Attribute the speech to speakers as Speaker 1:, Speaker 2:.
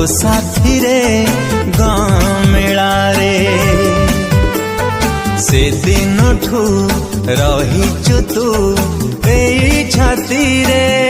Speaker 1: साथी रे गाँ मेला रे से दिन ठू रही तू ए छाती रे।